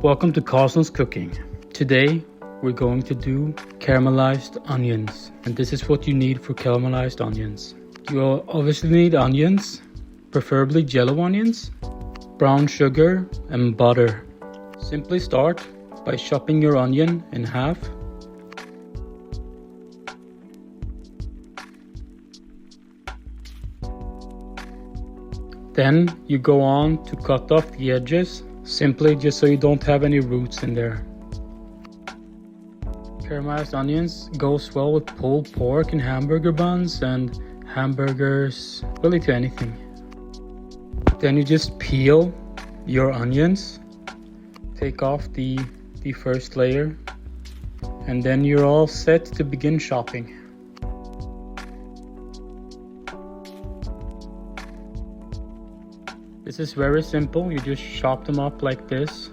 Welcome to Carson's Cooking. Today we're going to do caramelized onions, and this is what you need for caramelized onions. You'll obviously need onions, preferably yellow onions, brown sugar and butter. Simply start by chopping your onion in half. Then you go on to cut off the edges, simply just so you don't have any roots in there. Caramelized onions goes well with pulled pork and hamburger buns and hamburgers, really to anything. Then you just peel your onions, take off the first layer, and then you're all set to begin chopping. This is very simple. You just chop them up like this.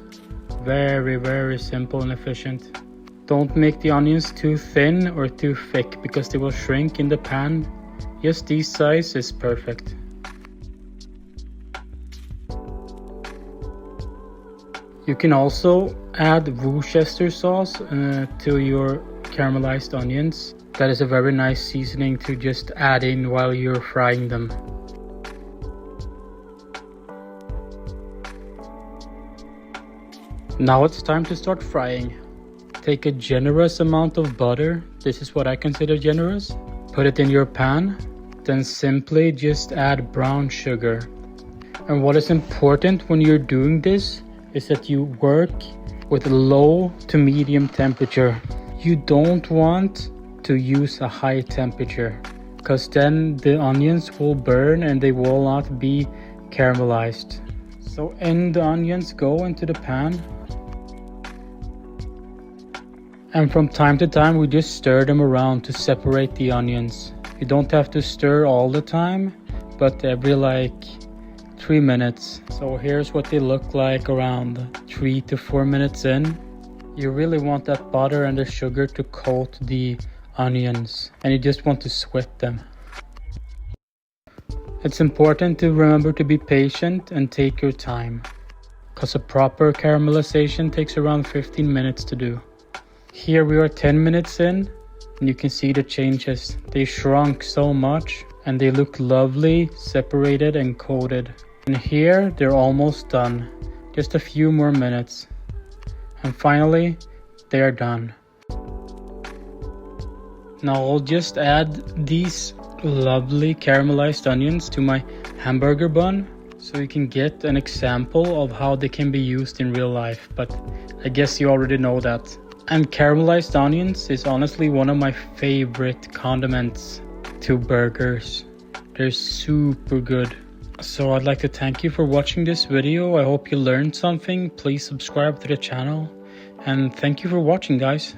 Very simple and efficient. Don't make the onions too thin or too thick because they will shrink in the pan. Just this size is perfect. You can also add Worcester sauce to your caramelized onions. That is a very nice seasoning to just add in while you're frying them. Now it's time to start frying. Take a generous amount of butter. This is what I consider generous. Put it in your pan. Then simply just add brown sugar. And what is important when you're doing this is that you work with low to medium temperature. You don't want to use a high temperature, because then the onions will burn and they will not be caramelized. So the onions go into the pan. And from time to time we just stir them around to separate the onions. You don't have to stir all the time, but every 3 minutes. So here's what they look like around 3 to 4 minutes in. You really want that butter and the sugar to coat the onions, and you just want to sweat them. It's important to remember to be patient and take your time, because a proper caramelization takes around 15 minutes to do. Here we are 10 minutes in, and you can see the changes. They shrunk so much and they look lovely, separated and coated. And here they're almost done. Just a few more minutes. And finally, they're done. Now I'll just add these lovely caramelized onions to my hamburger bun, so you can get an example of how they can be used in real life. But I guess you already know that. And caramelized onions is honestly one of my favorite condiments to burgers. They're super good. So I'd like to thank you for watching this video. I hope you learned something. Please subscribe to the channel. And thank you for watching, guys.